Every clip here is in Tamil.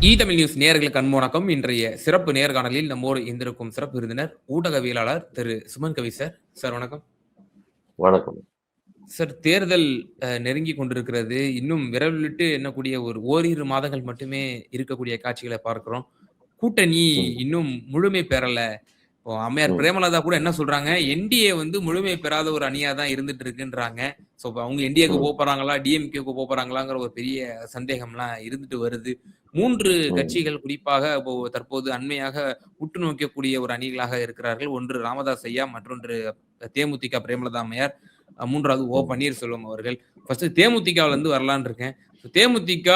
தமிழ் நியூஸ் நேயர்களுக்கு அன்பு வணக்கம். இன்றைய சிறப்பு நேர்காணலில் நம்மோடு இருந்திருக்கும் சிறப்பு விருந்தினர் ஊடகவியலாளர் திரு சுமன் கவி சார். சார் வணக்கம். வணக்கம் சார், தேர்தல் நெருங்கி கொண்டிருக்கிறது. இன்னும் விரல் விட்டு எண்ணக்கூடிய ஓரிரு மாதங்கள் மட்டுமே இருக்கக்கூடிய காட்சிகளை பார்க்கிறோம். கூட்டணி இன்னும் முழுமை பெறல. இப்போ அம்மையார் பிரேமலதா கூட என்ன சொல்றாங்க, என்டிஏ முழுமை பெறாத ஒரு அணியா தான் இருந்துட்டு இருக்குன்றாங்க. ஸோ அவங்க என்டிஏக்கு போறாங்களா, டிஎம்கேக்கு போறாங்களாங்கிற ஒரு பெரிய சந்தேகம்லாம் இருந்துட்டு வருது. 3 கட்சிகள் குறிப்பாக தற்போது அண்மையாக உற்று நோக்கக்கூடிய ஒரு அணிகளாக இருக்கிறார்கள். ஒன்று ராமதாஸ் ஐயா, மற்றொன்று தேமுதிக பிரேமலதா அம்மையார், மூன்றாவது ஓ பன்னீர்செல்வம் அவர்கள். ஃபர்ஸ்ட் தேமுதிகவில் இருந்து வரலான்னு இருக்கேன். தேமுதிக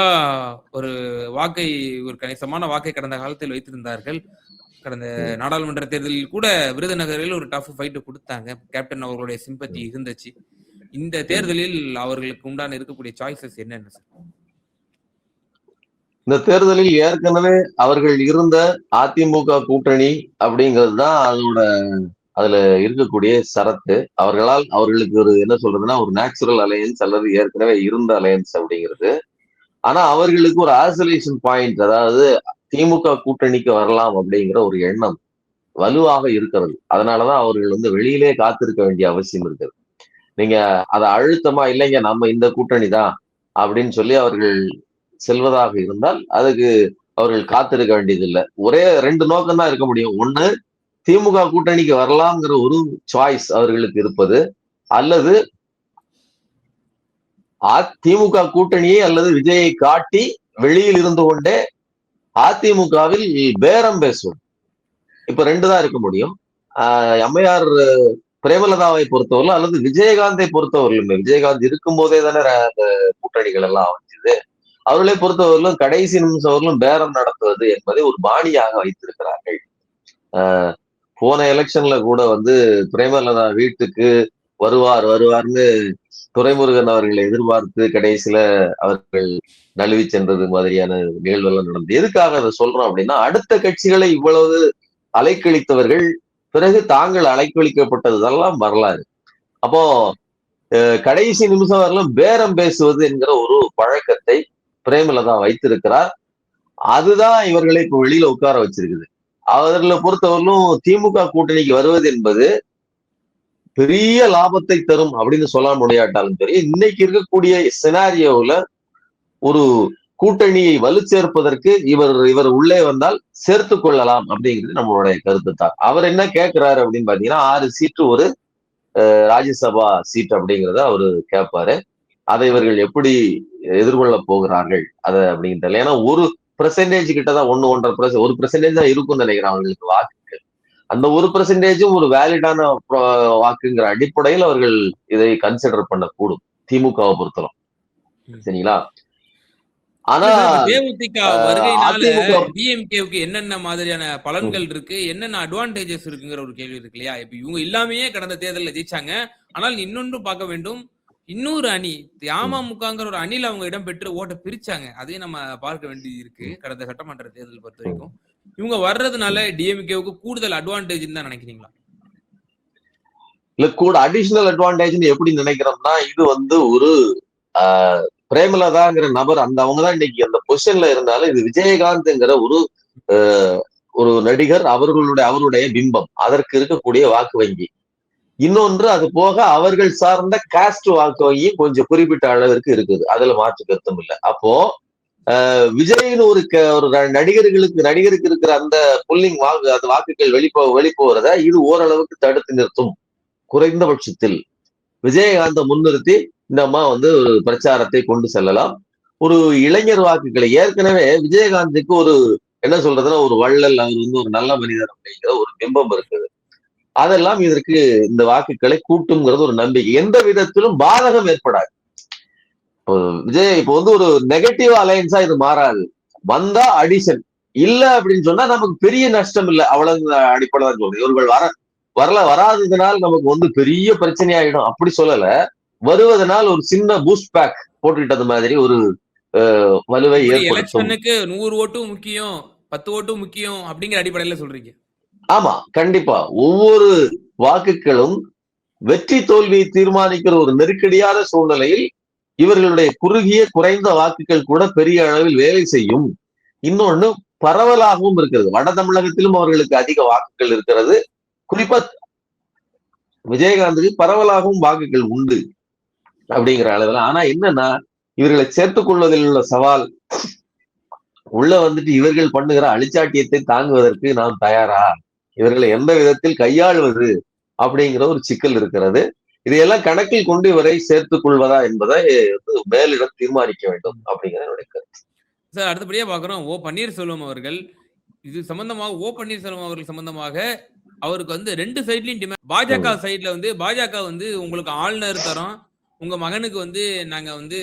ஒரு கணிசமான வாக்கை கடந்த காலத்தில் வைத்திருந்தார்கள். கடந்த நாடாளுமன்ற தேர்தலில் கூட விருதுநகரில் ஒரு டஃப் ஃபைட் கொடுத்தாங்க. கேப்டன் அவர்களுடைய சிம்பத்தி இருந்துச்சு. இந்த தேர்தலில் அவர்களுக்கு உண்டான இருக்கக்கூடிய சாய்ஸஸ் என்னென்ன சார்? இந்த தேர்தலில் ஏற்கனவே அவர்கள் இருந்த அதிமுக கூட்டணி அப்படிங்கிறது தான் அதுல இருக்கக்கூடிய சரத்து. அவர்களுக்கு ஒரு என்ன சொல்றதுன்னா ஒரு நேச்சுரல் அலையன்ஸ் அல்லது ஏற்கனவே இருந்த அலையன்ஸ் அப்படிங்கிறது. ஆனா அவர்களுக்கு ஒரு ஆசோலேஷன் பாயிண்ட், அதாவது திமுக கூட்டணிக்கு வரலாம் அப்படிங்கிற ஒரு எண்ணம் வலுவாக இருக்கிறது. அதனாலதான் அவர்கள் வெளியிலே காத்திருக்க வேண்டிய அவசியம் இருக்கிறது. நீங்க அதை அழுத்தமா இல்லைங்க நம்ம இந்த கூட்டணி தான் அப்படின்னு சொல்லி அவர்கள் செல்வதாக இருந்தால் அதுக்கு அவர்கள் காத்திருக்க வேண்டியதில்லை. ஒரே 2 நோக்கம் தான் இருக்க முடியும். ஒண்ணு, திமுக கூட்டணிக்கு வரலாம்ங்கிற ஒரு சாய்ஸ் அவர்களுக்கு இருப்பது, அல்லது அதிமுக கூட்டணியை அல்லது விஜயை காட்டி வெளியில் இருந்து கொண்டே அதிமுகவில் பேரம் பேசுவது. இப்ப 2 தான் இருக்க முடியும். அம்மையார் பிரேமலதாவை பொறுத்தவரையிலும் அல்லது விஜயகாந்தை பொறுத்தவரையிலுமே, விஜயகாந்த் இருக்கும் போதே தானே அந்த கூட்டணிகள் எல்லாம் அமைஞ்சது. அவர்களை பொறுத்தவரையிலும் கடைசி நிமிஷம் அவர்களும் பேரம் நடத்துவது என்பதை ஒரு பாணியாக வைத்திருக்கிறார்கள். போன எலெக்ஷன்ல கூட பிரேமலதா வீட்டுக்கு வருவார்னு துரைமுருகன் அவர்களை எதிர்பார்த்து கடைசியில அவர்கள் நழுவி சென்றது மாதிரியான நிகழ்வெல்லாம் நடந்தது. எதுக்காக அதை சொல்றோம் அப்படின்னா, அடுத்த கட்சிகளை இவ்வளவு அலைக்கழித்தவர்கள் பிறகு தாங்கள் அலைக்கழிக்கப்பட்டதெல்லாம் வரலாறு. அப்போ கடைசி நிமிஷம் வரலும் பேரம் பேசுவது என்கிற ஒரு பழக்கத்தை பிரேமலதா வைத்திருக்கிறார். அதுதான் இவர்களை இப்ப வெளியில உட்கார வச்சிருக்குது. அவர்களை பொறுத்தவரையிலும் திமுக கூட்டணிக்கு வருவது என்பது பெரிய லாபத்தை தரும் அப்படின்னு சொல்ல முடியாட்டாலும் சரி, இன்னைக்கு இருக்கக்கூடிய சினாரியோல ஒரு கூட்டணியை வலு சேர்ப்பதற்கு இவர் உள்ளே வந்தால் சேர்த்து கொள்ளலாம் அப்படிங்கிறது நம்மளுடைய கருத்து தான். அவர் என்ன கேட்கிறாரு அப்படின்னு பாத்தீங்கன்னா, 6 சீட்டு ஒரு ராஜ்யசபா சீட் அப்படிங்கிறத அவரு கேட்பாரு. அதை இவர்கள் எப்படி எதிர்கொள்ள போகிறார்கள் அதை அப்படிங்கிறது. ஏன்னா 1% கிட்டதான் 1% தான் இருக்கும்னு நினைக்கிறேன் அவங்களுக்கு வாக்குகள். அந்த 1%ம் ஒரு வேலிடான வாக்குங்கிற அடிப்படையில் அவர்கள் இதை கன்சிடர் பண்ணக்கூடும் திமுகவை பொறுத்தவரை. சரிங்களா? ஆனா தேமுதிக வருகையினால டிஎம்கேவுக்கு என்னென்ன மாதிரியான பலன்கள் இருக்கு, என்னென்ன அட்வான்டேஜஸ் இருக்குங்கிற ஒரு கேள்வி இருக்கு இல்லையா? இப்ப இவங்க எல்லாமே கடந்த தேர்தலில் ஜெயிச்சாங்க. ஆனால் இன்னொன்று பார்க்க வேண்டும், இன்னொரு அணி அமமுகங்கிற ஒரு அணில அவங்க இடம் பெற்று ஓட்டை பிரிச்சாங்க. அதையும் நம்ம பார்க்க வேண்டியது இருக்கு. கடந்த சட்டமன்ற தேர்தல் பொறுத்த வரைக்கும் இவங்க வர்றதுனால டிஎம்கேவுக்கு கூடுதல் அட்வான்டேஜ் தான் நினைக்கிறீங்களா? இல்ல, கூட அடிஷனல் அட்வான்டேஜ் எப்படி நினைக்கிறோம்னா, இது ஒரு பிரேமலதாங்கிற நபர் அவங்கதான் இன்னைக்கு அந்த பொசிஷன்ல இருந்தாலும் இது விஜயகாந்த்ங்கிற ஒரு நடிகர், அவருடைய பிம்பம், அதற்கு இருக்கக்கூடிய வாக்கு வங்கி. இன்னொன்று, அது போக அவர்கள் சார்ந்த காஸ்ட் வாக்கு வங்கி கொஞ்சம் குறிப்பிட்ட அளவிற்கு இருக்குது. அதுல மாற்று கருத்தும் இல்லை. அப்போ விஜயின் ஒரு நடிகருக்கு இருக்கிற அந்த புல்லிங் அந்த வாக்குகள் வெளிப்போறத இது ஓரளவுக்கு தடுத்து நிறுத்தும். குறைந்தபட்சத்தில் விஜயகாந்த முன்னிறுத்தி இந்த அம்மா ஒரு பிரச்சாரத்தை கொண்டு செல்லலாம். ஒரு இளைஞர் வாக்குகளை, ஏற்கனவே விஜயகாந்துக்கு ஒரு என்ன சொல்றதுன்னா ஒரு வள்ளல், அவர் ஒரு நல்ல மனிதர் அப்படிங்கிற ஒரு பிம்பம் இருக்குது. அதெல்லாம் இதற்கு இந்த வாக்குகளை கூட்டுங்கிறது ஒரு நம்பிக்கை. எந்த விதத்திலும் பாதகம் ஏற்படாது. விஜய் இப்போ ஒரு நெகட்டிவ் அலையன்ஸா இது மாறாது. வந்தா அடிஷன், இல்ல அப்படின்னு சொன்னா நமக்கு பெரிய நஷ்டம் இல்லை. அவ்வளவு அடிப்படை தான் சொல்றேன். இவர்கள் வராததுனால் நமக்கு பெரிய பிரச்சனையாயிடும் அப்படி சொல்லல. வருவதனால் ஒரு சின்ன பூஸ்ட் பேக் போட்டுக்கிட்டது மாதிரி ஒரு வலுவை ஏற்படுத்தும். 100 ஓட்டும் முக்கியம், 10 ஓட்டும் முக்கியம் அப்படிங்கிற அடிப்படையில சொல்றீங்க? ஆமா, கண்டிப்பா. ஒவ்வொரு வாக்குகளும் வெற்றி தோல்வியை தீர்மானிக்கிற ஒரு நெருக்கடியான சூழ்நிலையில் இவர்களுடைய குறுகிய குறைந்த வாக்குகள் கூட பெரிய அளவில் வேலை செய்யும். இன்னொன்னு பரவலாகவும் இருக்கிறது. வட தமிழகத்திலும் அவர்களுக்கு அதிக வாக்குகள் இருக்கிறது. குறிப்பா விஜயகாந்துக்கு பரவலாகவும் வாக்குகள் உண்டு அப்படிங்கிற அளவுல. ஆனா என்னன்னா, இவர்களை சேர்த்துக் கொள்வதில் உள்ள சவால், உள்ள வந்துட்டு இவர்கள் பண்ணுகிற அழிச்சாட்டியத்தை தாங்குவதற்கு நாம் தயாரா, இவர்களை எந்த விதத்தில் கையாளுவது அப்படிங்கிற ஒரு சிக்கல் இருக்கிறது. இதையெல்லாம் கணக்கில் கொண்டு இவரை சேர்த்துக் கொள்வதா என்பதை மேலிடம் தீர்மானிக்க வேண்டும் அப்படிங்கிற என்னுடைய கருத்து. சார் அடுத்தபடியா பார்க்குறோம் பன்னீர்செல்வம் அவர்கள் இது சம்பந்தமாக பன்னீர்செல்வம் அவர்கள் சம்பந்தமாக அவருக்கு வந்து 2 சைட்லயும் டிமாண்ட். பாஜக சைட்ல வந்து பாஜக வந்து உங்களுக்கு ஆளுநர் தரோம், உங்க மகனுக்கு வந்து நாங்க வந்து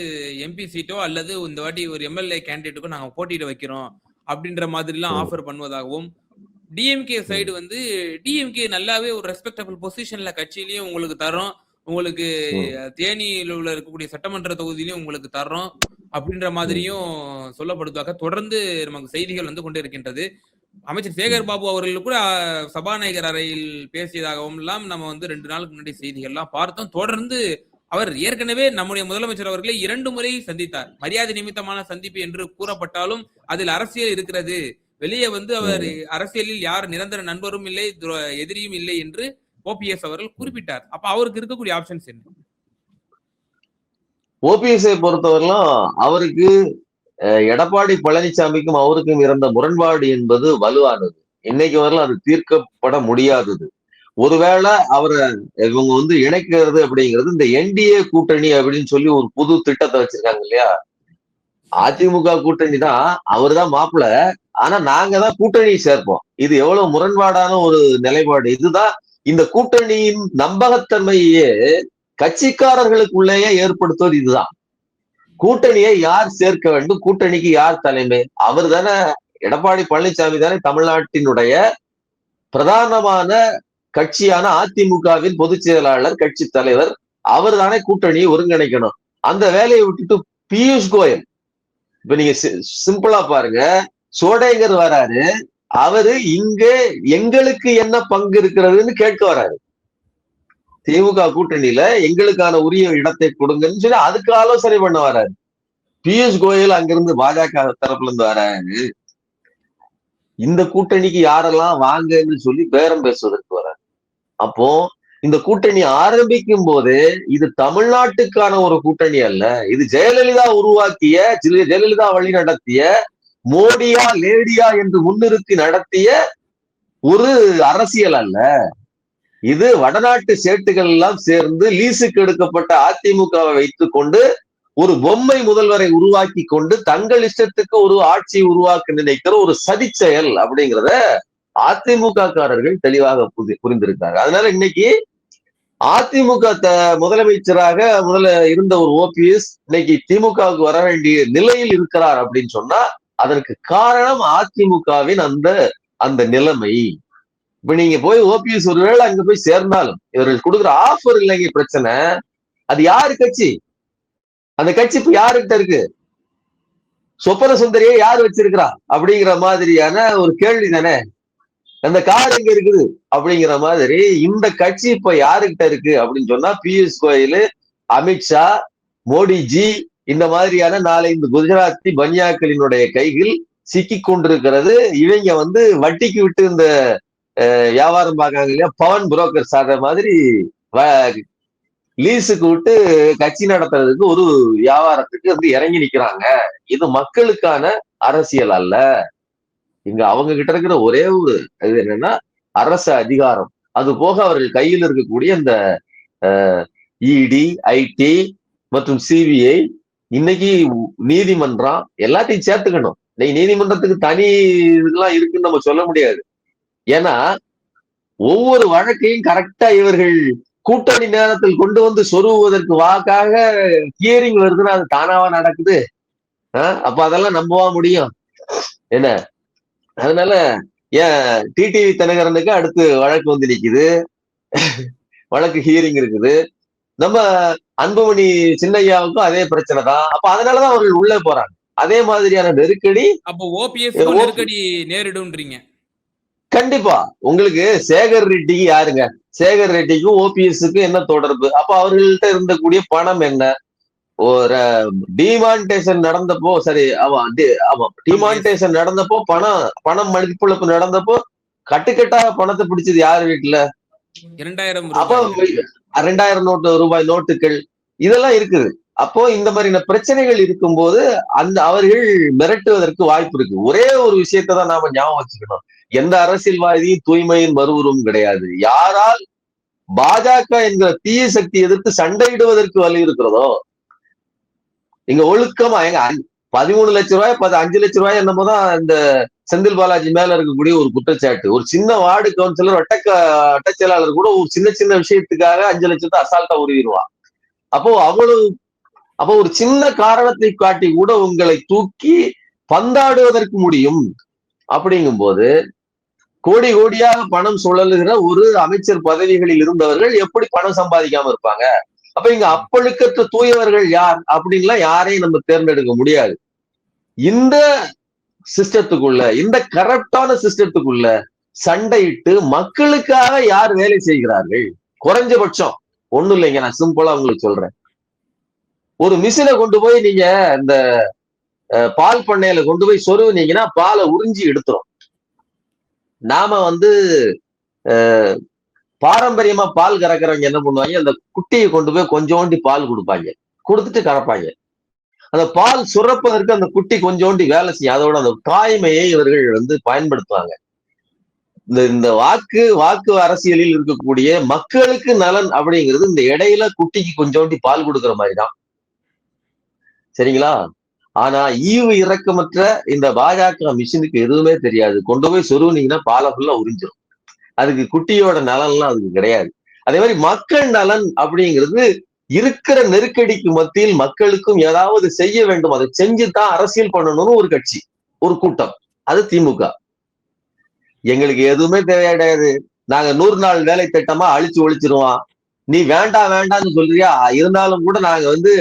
எம்பி சீட்டோ அல்லது இந்த வாட்டி ஒரு எம்எல்ஏ கேண்டிடேட்டுக்கோ நாங்க போட்டியிட வைக்கிறோம் அப்படின்ற மாதிரிலாம் ஆஃபர் பண்ணுவதாகவும், டிஎம்கே சைடு வந்து டிஎம்கே நல்லாவே ஒரு ரெஸ்பெக்டபிள் பொசிஷன்ல கட்சியிலயும் உங்களுக்கு தரோம், உங்களுக்கு தேனியில் உள்ள இருக்கக்கூடிய சட்டமன்ற தொகுதியிலையும் உங்களுக்கு தர்றோம் அப்படின்ற மாதிரியும் சொல்லப்படுவதாக தொடர்ந்து நமக்கு செய்திகள் வந்து கொண்டு இருக்கின்றது. அமைச்சர் சேகர் பாபு அவர்கள் கூட சபாநாயகர் அறையில் பேசியதாகவும் எல்லாம் நம்ம வந்து 2 நாளுக்கு முன்னாடி செய்திகள்லாம் பார்த்தோம். தொடர்ந்து அவர் ஏற்கனவே நம்முடைய முதலமைச்சர் அவர்களை 2 முறை சந்தித்தார். மரியாதை நிமித்தமான சந்திப்பு என்று கூறப்பட்டாலும் அதில் அரசியல் இருக்கிறது. வெளியே வந்து அவர் அரசியலில் யார் நிரந்தர நண்பரும் இல்லை, எதிரியும் இல்லை என்று ஓபிஎஸ் அவர்கள் குறிப்பிட்டார். அப்ப அவருக்கு இருக்கக்கூடிய ஆப்ஷன்ஸ் என்ன? ஓபிஎஸ்ஐ பொறுத்தவரையிலும் அவருக்கு எடப்பாடி பழனிசாமிக்கும் அவருக்கும் இருந்த முரண்பாடு என்பது வலுவானது. இன்னைக்கு வரலாம் அது தீர்க்கப்பட முடியாதது. ஒருவேளை அவரை இவங்க வந்து இணைக்கிறது அப்படிங்கிறது இந்த என்டிஏ கூட்டணி அப்படின்னு சொல்லி ஒரு புது திட்டத்தை வச்சிருக்காங்க இல்லையா? அதிமுக கூட்டணி தான், அவர் தான் மாப்பிள்ள, ஆனா நாங்க தான் கூட்டணி சேர்ப்போம். இது எவ்வளவு முரண்பாடான ஒரு நிலைப்பாடு. இதுதான் இந்த கூட்டணியின் நம்பகத்தன்மையே கட்சிக்காரர்களுக்குள்ளேயே ஏற்படுத்துவது. இதுதான் கூட்டணியை யார் சேர்க்க வேண்டும், கூட்டணிக்கு யார் தலைமை. அவர் தானே, எடப்பாடி பழனிசாமி தானே தமிழ்நாட்டினுடைய பிரதானமான கட்சியான அதிமுகவின் பொதுச் செயலாளர், கட்சி தலைவர். அவர் தானே கூட்டணியை ஒருங்கிணைக்கணும். அந்த வேலையை விட்டுட்டு பியூஷ் கோயல், இப்ப நீங்க சிம்பிளா பாருங்க, சோடேகர் வராரு, அவரு இங்கே எங்களுக்கு என்ன பங்கு இருக்கிறதுன்னு கேட்க வராரு. திமுக கூட்டணியில எங்களுக்கான உரிய இடத்தை கொடுங்கன்னு சொல்லி அதுக்கு ஆலோசனை பண்ண வராரு. பியூஷ் கோயல் அங்கிருந்து பாஜக தரப்புல இருந்து வராரு. இந்த கூட்டணிக்கு யாரெல்லாம் வாங்கன்னு சொல்லி பேரம் பேசுவதற்கு வராரு. அப்போ இந்த கூட்டணி ஆரம்பிக்கும் போது இது தமிழ்நாட்டுக்கான ஒரு கூட்டணி அல்ல. இது ஜெயலலிதா உருவாக்கிய, ஜெயலலிதா வழி நடத்திய, மோடியா லேடியா என்று முன்னிறுத்தி நடத்திய ஒரு அரசியல் அல்ல. இது வடநாட்டு சேட்டுகள் எல்லாம் சேர்ந்து லீசுக்கு எடுக்கப்பட்ட அதிமுகவை வைத்துக் கொண்டு ஒரு பொம்மை முதல்வரை உருவாக்கி கொண்டு தங்கள் இஷ்டத்துக்கு ஒரு ஆட்சியை உருவாக்க நினைக்கிற ஒரு சதி செயல் அப்படிங்கிறத அதிமுக காரர்கள் தெளிவாக புரிந்திருக்காங்க. அதனால இன்னைக்கு அதிமுக முதலமைச்சராக முதல்ல இருந்த ஒரு ஓபிஎஸ் இன்னைக்கு திமுகவுக்கு வர வேண்டிய நிலையில் இருக்கிறார் அப்படின்னு சொன்னா அதற்கு காரணம் அதிமுகவின் அந்த நிலைமை. இப்ப நீங்க போய் ஓபிஎஸ் ஒருவேளை அங்க போய் சேர்ந்தாலும் இவர்கள் கொடுக்குற ஆஃபர் இல்லைங்க பிரச்சனை. அது யாரு கட்சி? அந்த கட்சி இப்ப யாருக்கிட்ட இருக்கு? சொப்பன சுந்தரியை யார் வச்சிருக்கிறா அப்படிங்கிற மாதிரியான ஒரு கேள்வி தானே. அந்த கார் எங்க இருக்குது அப்படிங்கிற மாதிரி இந்த கட்சி இப்ப யாருக்கிட்ட இருக்கு அப்படின்னு சொன்னா பியூஷ் கோயல், அமித்ஷா, மோடிஜி, இந்த மாதிரியான 4-5 குஜராத்தி பன்யாக்களினுடைய கைகள் சிக்கி கொண்டிருக்கிறது. இவங்க வந்து வட்டிக்கு விட்டு இந்த வியாபாரம் பார்க்காங்க இல்லையா, பவன் புரோக்கர் சார்ந்த மாதிரி லீஸுக்கு விட்டு கட்சி நடத்துறதுக்கு ஒரு வியாபாரத்துக்கு வந்து இறங்கி நிக்கிறாங்க. இது மக்களுக்கான அரசியல் அல்ல. இங்க அவங்க கிட்ட இருக்கிற ஒரே ஒரு இது என்னன்னா அரசு அதிகாரம். அது போக அவர்கள் கையில் இருக்கக்கூடிய இந்த இடி, ஐடி மற்றும் சிபிஐ, இன்னைக்கு நீதிமன்றம் எல்லாத்தையும் சேர்த்துக்கணும். இன்னைக்கு நீதிமன்றத்துக்கு தனி இதெல்லாம் இருக்குன்னு நம்ம சொல்ல முடியாது. ஏன்னா ஒவ்வொரு வழக்கையும் கரெக்டா இவர்கள் கூட்டணி நேரத்தில் கொண்டு வந்து சொருகுவதற்கு வாக்காக ஹியரிங் வருதுன்னா அது தானாவா நடக்குது? அப்ப அதெல்லாம் நம்பவா முடியும் என்ன? அதனால ஏன் டிடிவி தினகரனுக்கு அடுத்து வழக்கு வந்து நிக்குது, வழக்கு ஹியரிங் இருக்குது. நம்ம அன்புமணி சின்னையாவுக்கும் அதே பிரச்சனை தான். அப்ப அதனாலதான் அவர்கள் உள்ளே போறாங்க. அதே மாதிரியான நெருக்கடி அப்போ ஓபிஎஸ் நெருக்கடி நேரிடும்ன்றீங்க? கண்டிப்பா. உங்களுக்கு சேகர் ரெட்டிக்கு யாருங்க? சேகர் ரெட்டிக்கும் ஓபிஎஸ்க்கு என்ன தொடர்பு? அப்ப அவர்கள்ட்ட இருந்தக்கூடிய பணம் என்ன? ஒரு டிமானிட்டேஷன் நடந்தப்போ, சரி ஆமா ஆமா ஆமா. எஸ். டிமானிட்டேஷன் நடந்தப்போ பணம் மதிப்பிழப்பு நடந்தப்போ கட்டுக்கட்டாக பணத்தை பிடிச்சது யார் வீட்டுல? 2000 அப்போ ரூபாய்கள். 2000 ரூபாய் நோட்டுகள் இதெல்லாம் இருக்குது. அப்போ இந்த மாதிரியான பிரச்சனைகள் இருக்கும்போது அந்த அவர்கள் மிரட்டுவதற்கு வாய்ப்பு இருக்கு. ஒரே ஒரு விஷயத்தை தான் நாம ஞாபகம் வச்சுக்கணும். எந்த அரசியல்வாதியும் தூய்மையின் மறுவுருவம் கிடையாது. யாரால் பாஜக என்கிற தீய சக்தி எதிர்த்து சண்டையிடுவதற்கு வலி இருக்கிறதோ, இங்க ஒழுக்கமா எங்க 13 லட்சம் ரூபாய் 5 லட்சம் ரூபாய் என்னமோதான் இந்த செந்தில் பாலாஜி மேல இருக்கக்கூடிய ஒரு குற்றச்சாட்டு. ஒரு சின்ன வார்டு கவுன்சிலர் வட்ட செயலாளர் கூட ஒரு சின்ன சின்ன விஷயத்துக்காக 5 லட்சத்தை அசால்ட்டா உருவிடுவான். அப்போ அவ்வளவு அப்போ ஒரு சின்ன காரணத்தை காட்டி கூட உங்களை தூக்கி பந்தாடுவதற்கு முடியும். அப்படிங்கும் போது கோடி கோடியாக பணம் சுழலுகிற ஒரு அமைச்சர் பதவிகளில் இருந்தவர்கள் எப்படி பணம் சம்பாதிக்காம இருப்பாங்க? அப்ப இங்க அப்பழுக்கற்ற தூயவர்கள் யார் அப்படின்லாம் யாரையும் நம்ம தேர்ந்தெடுக்க முடியாது. இந்த சிஸ்டத்துக்குள்ள, இந்த கரப்டான சிஸ்டத்துக்குள்ள சண்டையிட்டு மக்களுக்காக யார் வேலை செய்கிறார்கள்? குறைஞ்சபட்சம் ஒண்ணும் இல்லைங்க, நான் சிம்பிளா உங்களுக்கு சொல்றேன். ஒரு மிஷினை கொண்டு போய் நீங்க இந்த பால் பண்ணையில கொண்டு போய் சொருவுனீங்கன்னா பாலை உறிஞ்சி எடுத்துரும். நாம பாரம்பரியமா பால் கறக்கிறவங்க என்ன பண்ணுவாங்க, அந்த குட்டியை கொண்டு போய் கொஞ்சோண்டி பால் கொடுப்பாங்க, கொடுத்துட்டு கறப்பாங்க. அந்த பால் சுரப்பதற்கு அந்த குட்டி கொஞ்சோண்டி வேலை செய்யும். அதோட அந்த தாய்மையை இவர்கள் பயன்படுத்துவாங்க. இந்த வாக்கு அரசியலில் இருக்கக்கூடிய மக்களுக்கு நலன் அப்படிங்கிறது இந்த இடையில குட்டிக்கு கொஞ்சோண்டி பால் கொடுக்கிற மாதிரிதான். சரிங்களா? ஆனா ஈவு இரக்கமற்ற இந்த பாஜக மிஷினுக்கு எதுவுமே தெரியாது. கொண்டு போய் சொருவுனீங்கன்னா பாலை ஃபுல்லா உறிஞ்சிடும். அதுக்கு குட்டியோட நலன்லாம் அதுக்கு கிடையாது. அதே மாதிரி மக்கள் நலன் அப்படிங்கிறது இருக்கிற நெருக்கடிக்கு மத்தியில் மக்களுக்கும் ஏதாவது செய்ய வேண்டும், அதை செஞ்சுதான் அரசியல் பண்ணணும்னு ஒரு கட்சி, ஒரு கூட்டம், அது திமுக. எங்களுக்கு எதுவுமே கிடையாது, நாங்க 100 நாள் வேலை திட்டமா அழிச்சு ஒழிச்சிருவோம், நீ வேண்டாம் வேண்டாம்னு சொல்றியா, இருந்தாலும் கூட நாங்க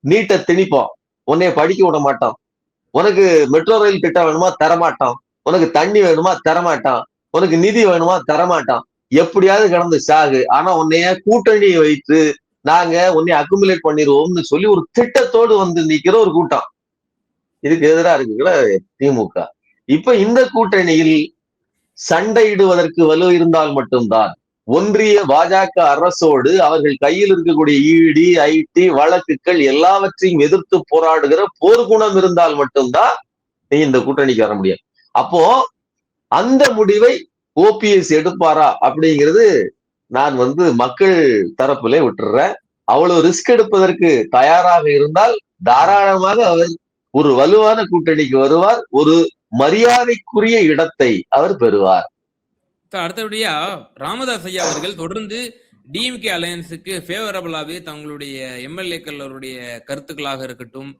நீட்டை திணிப்போம், உன்னைய படிக்க விட மாட்டோம், உனக்கு மெட்ரோ ரயில் திட்டம் வேணுமா தரமாட்டோம், உனக்கு தண்ணி வேணுமா தரமாட்டோம், உனக்கு நிதி வேணுமா தரமாட்டோம், எப்படியாவது கிடந்து சாகு, ஆனா உன்னைய கூட்டணி வைத்து நாங்க உன்னை அக்குமுலேட் பண்ணிடுவோம்னு சொல்லி ஒரு திட்டத்தோடு நிக்கிற ஒரு கூட்டம். இதுக்கு எதிராக இருக்குல்ல திமுக. இப்ப இந்த கூட்டணியில் சண்டையிடுவதற்கு வலு இருந்தால் மட்டும்தான் ஒன்றிய பாஜக அரசோடு அவர்கள் கையில் இருக்கக்கூடிய இடி ஐடி வழக்குகள் எல்லாவற்றையும் எதிர்த்து போராடுகிற போர்க்குணம் இருந்தால் மட்டும்தான் நீ இந்த கூட்டணிக்கு வர முடியும். அப்போ அந்த முடிவை ஓபிஎஸ் எடுப்பாரா அப்படிங்கிறது நான் மக்கள் தரப்புல விட்டுறேன். அவ்வளவு ரிஸ்க் எடுப்பதற்கு தயாராக இருந்தால் தாராளமாக அவர் ஒரு வலுவான கூட்டணிக்கு வருவார், ஒரு மரியாதைக்குரிய இடத்தை அவர் பெறுவார். அடுத்தபடியா ராமதாஸ் ஐயா அவர்கள் தொடர்ந்து டிஎம்கே அலையன்ஸுக்கு ஃபேவரபிளாவே தங்களுடைய எம்எல்ஏக்கள் அவருடைய கருத்துக்களாக இருக்கட்டும்,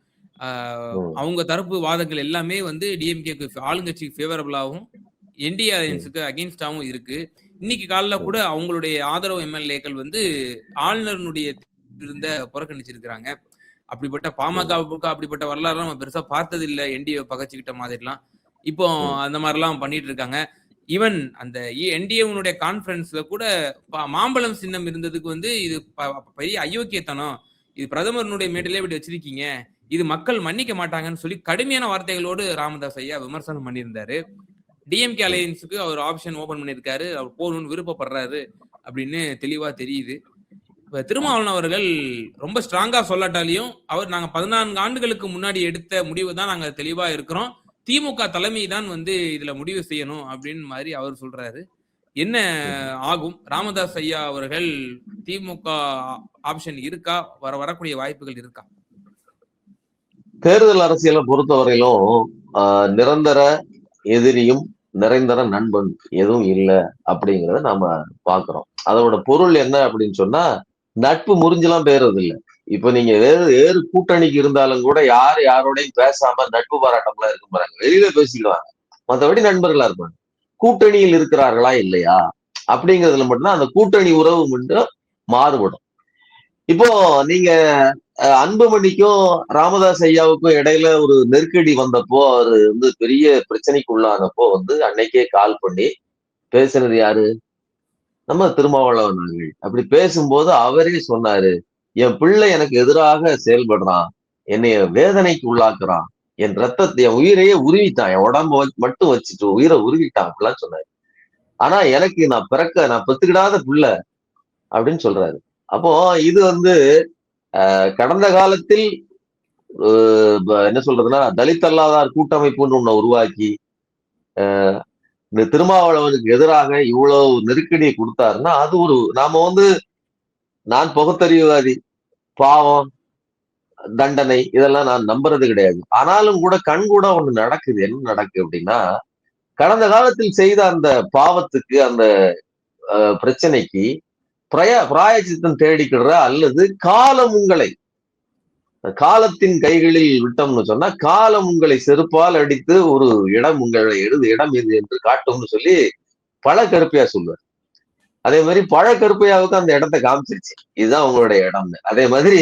அவங்க தரப்பு வாதங்கள் எல்லாமே டிஎம்கேக்கு ஆளுங்கட்சிக்கு ஃபேவரபிளாகவும் என்டிஏ அலையன்ஸுக்கு அகெயின்ஸ்டாகவும் இருக்கு. இன்னைக்கு காலைல கூட அவங்களுடைய ஆதரவு எம்எல்ஏக்கள் ஆளுநருடைய இருந்த புறக்கணிச்சிருக்கிறாங்க. அப்படிப்பட்ட பாமகவுக்கு அப்படிப்பட்ட வரலாறு நம்ம பெருசா பார்த்தது இல்ல, என்டிஏ பகச்சுக்கிட்ட மாதிரிலாம். இப்போ அந்த மாதிரிலாம் பண்ணிட்டு இருக்காங்க. ஈவன் அந்த என்டிஏனுடைய கான்ஃபரன்ஸ்ல கூட மாம்பழம் சின்னம் இருந்ததுக்கு இது பெரிய அயோக்கியத்தனம், இது பிரதமருடைய மேடையிலே இப்படி வச்சிருக்கீங்க, இது மக்கள் மன்னிக்க மாட்டாங்கன்னு சொல்லி கடுமையான வார்த்தைகளோடு ராமதாஸ் ஐயா விமர்சனம் பண்ணியிருந்தாரு. டிஎம்கே அலையன்ஸுக்கு அவர் ஆப்ஷன் ஓபன் பண்ணியிருக்காரு, அவர் போகணும்னு விருப்பப்படுறாரு அப்படின்னு தெளிவா தெரியுது. இப்ப திருமாவளவன் அவர்கள் ரொம்ப ஸ்ட்ராங்கா சொல்லாட்டாலையும் அவர் நாங்க 14 ஆண்டுகளுக்கு முன்னாடி எடுத்த முடிவு தான் நாங்க தெளிவா இருக்கிறோம், திமுக தலைமை தான் இதுல முடிவு செய்யணும் அப்படின்னு மாதிரி அவர் சொல்றாரு. என்ன ஆகும்? ராமதாஸ் ஐயா அவர்கள் திமுக ஆப்ஷன் இருக்கா, வரக்கூடிய வாய்ப்புகள் இருக்கா? தேர்தல் அரசியலை பொறுத்தவரையிலும் நிரந்தர எதிரியும் நிரந்தர நண்பன் எதுவும் இல்லை அப்படிங்கிறத நாம பாக்குறோம். அதோட பொருள் என்ன அப்படின்னு சொன்னா, நட்பு முறிஞ்செல்லாம் பேறது இல்லை. இப்ப நீங்க வேறு கூட்டணிக்கு இருந்தாலும் கூட யாரோடையும் பேசாம நட்பு பாராட்டம்லாம் இருக்க போறாங்க, வெளியில பேசிக்குவாங்க, மற்றபடி நண்பர்களா இருப்பாங்க. கூட்டணியில் இருக்கிறார்களா இல்லையா அப்படிங்கிறதுல மட்டும்தான் அந்த கூட்டணி உறவு மட்டும் மாறுபடும். இப்போ நீங்க அன்புமணிக்கும் ராமதாஸ் ஐயாவுக்கும் இடையில ஒரு நெருக்கடி வந்தப்போ, அவரு பெரிய பிரச்சனைக்கு உள்ளானப்போ அன்னைக்கே கால் பண்ணி பேசுனது யாரு? நம்ம திருமாவளவன் அவர்கள். அப்படி பேசும்போது அவரே சொன்னாரு, என் பிள்ளை எனக்கு எதிராக செயல்படுறான், என்னைய வேதனைக்கு உள்ளாக்குறான், என் ரத்தத்தை என் உயிரையே உருவிட்டான், என் உடம்ப மட்டும் வச்சுட்டு உயிரை உருவிட்டான் அப்படிலாம் சொன்னாரு. ஆனா எனக்கு நான் பெத்துக்கிடாத பிள்ளை அப்படின்னு சொல்றாரு. அப்போ இது வந்து கடந்த காலத்தில் என்ன சொல்றதுன்னா தலித் அல்லாதார் கூட்டமைப்புன்னு ஒண்ண உருவாக்கி இந்த திருமாவளவனுக்கு எதிராக இவ்வளவு நெருக்கடியை கொடுத்தாருன்னா அது ஒரு நாம வந்து நான் பகுத்தறிவுவாதி, பாவம், தண்டனை இதெல்லாம் நான் நம்புறது கிடையாது. ஆனாலும் கூட கண் கூட ஒண்ணு நடக்குது. என்ன நடக்குது அப்படின்னா கடந்த காலத்தில் செய்த அந்த பாவத்துக்கு அந்த பிரச்சனைக்கு பிராயச்சித்தம் தேடிக்கிடுற அல்லது காலத்தின் கைகளில் விட்டோம்னு சொன்னா காலம் உங்களை செருப்பால் அடித்து ஒரு இடம் இது என்று காட்டும்னு சொல்லி பழ கருப்பையா சொல்லுவார். அதே மாதிரி பழ கருப்பையாவுக்கு அந்த இடத்தை காமிச்சிருச்சு, இதுதான் உங்களுடைய இடம்னு. அதே மாதிரி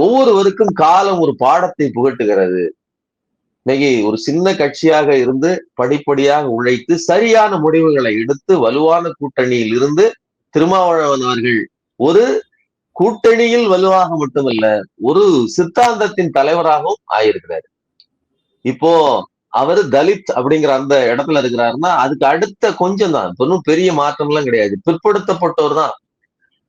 ஒவ்வொருவருக்கும் காலம் ஒரு பாடத்தை புகட்டுகிறது. இன்னைக்கு ஒரு சின்ன கட்சியாக இருந்து படிப்படியாக உழைத்து சரியான முடிவுகளை எடுத்து வலுவான கூட்டணியில் இருந்து திருமாவளவன் அவர்கள் ஒரு கூட்டணியில் வலுவாக மட்டுமல்ல ஒரு சித்தாந்தத்தின் தலைவராகவும் ஆயிருக்கிறார். இப்போ அவரு தலித் அப்படிங்கிற அந்த இடத்துல இருக்கிறாருன்னா அதுக்கு அடுத்த கொஞ்சம் தான், இன்னும் பெரிய மாற்றம் எல்லாம் கிடையாது. பிற்படுத்தப்பட்டவர் தான்.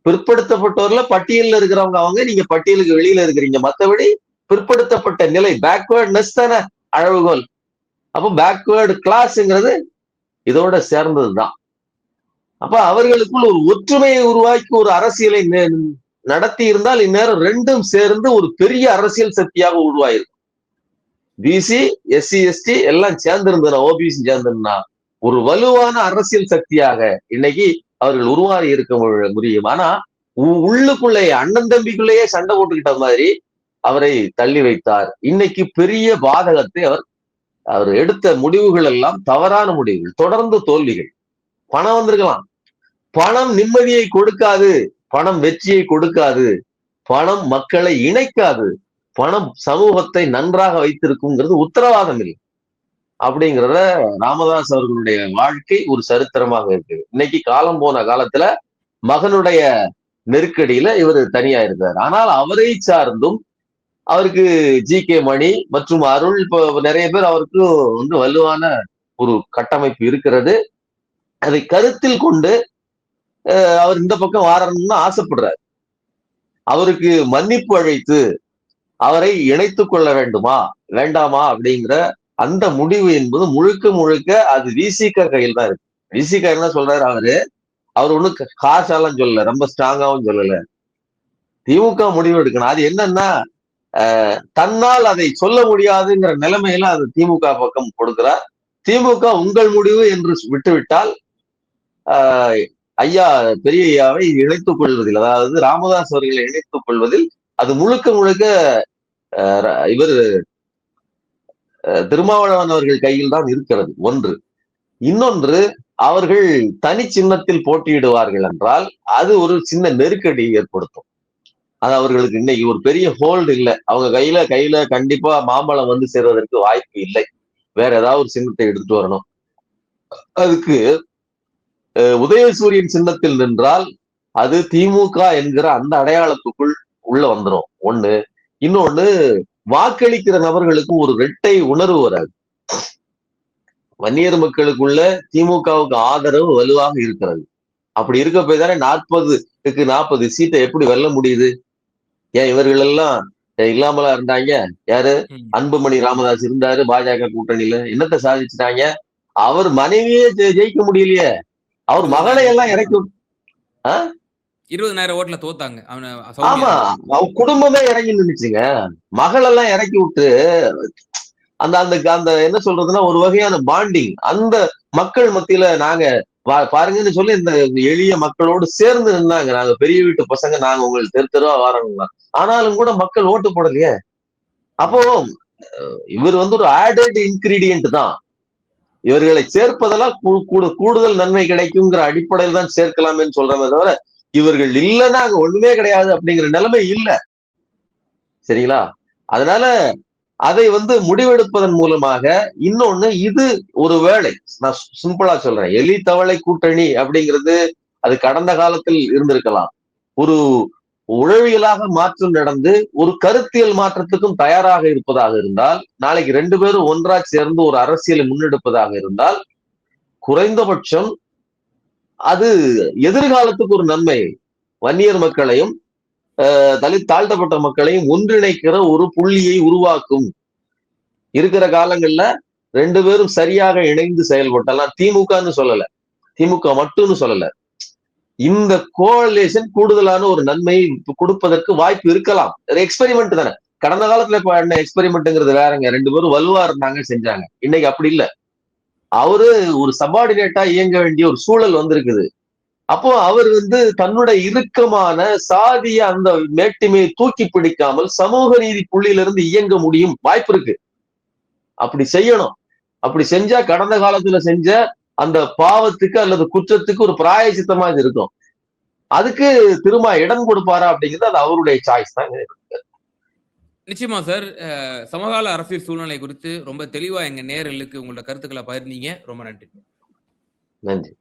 பிற்படுத்தப்பட்டவர்ல பட்டியலில் இருக்கிறவங்க அவங்க, நீங்க பட்டியலுக்கு வெளியில இருக்கிறீங்க. மற்றபடி பிற்படுத்தப்பட்ட நிலை, பேக்வேர்ட்னஸ் தானே அளவுகோல். அப்போ பேக்வேர்டு கிளாஸ்ங்கிறது இதோட சேர்ந்ததுதான். அப்ப அவர்களுக்குள் ஒரு ஒற்றுமையை உருவாக்கி ஒரு அரசியலை நடத்தி இருந்தால் இந்நேரம் ரெண்டும் சேர்ந்து ஒரு பெரிய அரசியல் சக்தியாக உருவாயிருக்கும். பிசி, எஸ்சி, எஸ்டி எல்லாம் சேர்ந்திருந்தா, ஓபிசி சேர்ந்திருந்தா ஒரு வலுவான அரசியல் சக்தியாக இன்னைக்கு அவர்கள் உருவாகி இருக்க முடியும். ஆனா உள்ளுக்குள்ளேயே அண்ணன் தம்பிக்குள்ளேயே சண்டை போட்டுக்கிட்ட மாதிரி அவரை தள்ளி வைத்தார். இன்னைக்கு பெரிய பாதகத்தை அவர் எடுத்த முடிவுகள் எல்லாம் தவறான முடிவுகள், தொடர்ந்து தோல்விகள். பணம் வந்திருக்கலாம், பணம் நிம்மதியை கொடுக்காது, பணம் வெற்றியை கொடுக்காது, பணம் மக்களை இணைக்காது, பணம் சமூகத்தை நன்றாக வைத்திருக்குங்கிறது உத்தரவாதம் இல்லை அப்படிங்கிறத ராமதாஸ் அவர்களுடைய வாழ்க்கை ஒரு சரித்திரமாக இருக்கு. இன்னைக்கு காலம் போன காலத்துல மகனுடைய நெருக்கடியில இவர் தனியா இருக்கார். ஆனால் அவரை சார்ந்தும் அவருக்கு ஜி.கே. மணி மற்றும் அருள் நிறைய பேர் அவருக்கு வந்து வலுவான ஒரு கட்டமைப்பு இருக்கிறது. அதை கருத்தில் கொண்டு அவர் இந்த பக்கம் வாரணும்னு ஆசைப்படுறார். அவருக்கு மன்னிப்பு அழைத்து அவரை இணைத்துக் கொள்ள வேண்டுமா வேண்டாமா அப்படிங்கிற அந்த முடிவு என்பது முழுக்க முழுக்க அது விசிக கையில் தான் இருக்கு. விசிக என்ன சொல்றாரு, அவர் ஒண்ணு காசாலாம் சொல்லல, ரொம்ப ஸ்ட்ராங்காவும் சொல்லல. திமுக முடிவு எடுக்கணும். அது என்னன்னா தன்னால் அதை சொல்ல முடியாதுங்கிற நிலைமையில அது திமுக பக்கம் கொடுக்கிறார். திமுக உங்கள் முடிவு என்று விட்டுவிட்டால் ஐயா பெரிய ஐயாவை இணைத்துக் கொள்வதில், அதாவது ராமதாஸ் அவர்களை இணைத்துக் கொள்வதில் அது முழுக்க முழுக்க இவர் திருமாவளவன் அவர்கள் கையில் தான் இருக்கிறது ஒன்று. இன்னொன்று, அவர்கள் தனி சின்னத்தில் போட்டியிடுவார்கள் என்றால் அது ஒரு சின்ன நெருக்கடி ஏற்படுத்தும். அது அவர்களுக்கு இன்னைக்கு ஒரு பெரிய ஹோல்டு இல்லை. அவங்க கையில கண்டிப்பா மாம்பழம் வந்து சேர்வதற்கு வாய்ப்பு இல்லை. வேற ஏதாவது ஒரு சின்னத்தை எடுத்துட்டு வரணும். அதுக்கு உதயசூரியன் சின்னத்தில் நின்றால் அது திமுக என்கிற அந்த அடையாளத்துக்குள் உள்ள வந்துடும் ஒண்ணு. இன்னொன்னு, வாக்களிக்கிற நபர்களுக்கு ஒரு இரட்டை உணர்வு வராது. வன்னியர் மக்களுக்குள்ள திமுகவுக்கு ஆதரவு வலுவாக இருக்கிறது. அப்படி இருக்க போய் தானே 40 சீட்டை எப்படி வெல்ல முடியுது? ஏன் இவர்கள் எல்லாம் இல்லாமலா இருந்தாங்க? யாரு? அன்புமணி ராமதாஸ் இருந்தாரு பாஜக கூட்டணியில, என்னத்தை சாதிச்சுட்டாங்க? அவர் மனைவியே ஜெயிக்க முடியலையே, அவர் மகளை எல்லாம் இறக்கி 20,000 ஓட்டுல தோத்தாங்க. ஆமா, அவன் குடும்பமே இறங்கி நின்னுச்சுங்க. மகள் எல்லாம் இறக்கி விட்டு அந்த அந்த அந்த என்ன சொல்றதுன்னா ஒரு வகையான பாண்டிங் அந்த மக்கள் மத்தியில நாங்க பாருங்கன்னு சொல்லி இந்த எளிய மக்களோடு சேர்ந்து நின்னாங்க. நாங்க பெரிய வீட்டு பசங்க, நாங்க உங்களுக்கு தெருவா வாரணுங்களா. ஆனாலும் கூட மக்கள் ஓட்டு போடலையே. அப்போ இவர் வந்து ஒரு ஆடட் இன்கிரீடியன்ட் தான். இவர்களை சேர்ப்பதெல்லாம் கூடுதல் நன்மை கிடைக்குங்கிற அடிப்படையில் தான் சேர்க்கலாமேன்னு சொல்றமே தவிர இவர்கள் இல்லைன்னா அங்க ஒண்ணுமே கிடையாது அப்படிங்கிற நிலைமை இல்லை. சரிங்களா? அதனால அதை வந்து முடிவெடுப்பதன் மூலமாக இன்னொன்னு, இது ஒரு வேளை நான் சிம்பிளா சொல்றேன், எலி தவளை கூட்டணி அப்படிங்கிறது அது கடந்த காலத்தில் இருந்திருக்கலாம். ஒரு உளவியலாக மாற்றம் நடந்து ஒரு கருத்தியல் மாற்றத்துக்கும் தயாராக இருப்பதாக இருந்தால், நாளைக்கு 2 பேரும் ஒன்றா சேர்ந்து ஒரு அரசியலை முன்னெடுப்பதாக இருந்தால், குறைந்தபட்சம் அது எதிர்காலத்துக்கு ஒரு நன்மை. வன்னியர் மக்களையும் தலித் தாழ்த்தப்பட்ட மக்களையும் ஒன்றிணைக்கிற ஒரு புள்ளியை உருவாக்கும். இருக்கிற காலங்கள்ல 2 பேரும் சரியாக இணைந்து செயல்பட்டலாம். திமுகன்னு சொல்லல, திமுக மட்டும்னு சொல்லல. இந்த கோஅலிஷன் கூடுதலான ஒரு நன்மை கொடுப்பதற்கு வாய்ப்பு இருக்கலாம். ஒரு எக்ஸ்பெரிமெண்ட் தானே. கடந்த காலத்துல இப்ப என்ன எக்ஸ்பெரிமெண்ட்ங்கிறது வேறங்க. 2 பேரும் வலுவா இருந்தாங்க, செஞ்சாங்க. இன்னைக்கு அப்படி இல்ல. அவரு ஒரு சபார்டினேட்டா இயங்க வேண்டிய ஒரு சூழல் வந்திருக்குது. அப்போ அவர் தன்னுடைய இறுக்கமான சாதிய அந்த மேட்டிமையை தூக்கி பிடிக்காமல் சமூக நீதி புள்ளியிலிருந்து இயங்க முடியும். வாய்ப்பு இருக்கு. அப்படி செய்யணும். அப்படி செஞ்சா கடந்த காலத்துல செஞ்ச அந்த பாவத்துக்கு அல்லது குற்றத்துக்கு ஒரு பிராயச்சித்தமா இது இருக்கும். அதுக்கு திரும்ப இடம் கொடுப்பாரா அப்படிங்கிறது அது அவருடைய சாய்ஸ் தான். நிச்சயமா சார். சமகால அரசியல் சூழ்நிலை குறித்து ரொம்ப தெளிவா எங்க நேயர்களுக்கு உங்களோட கருத்துக்களை பகிர்ந்தீங்க. ரொம்ப நன்றி. நன்றி.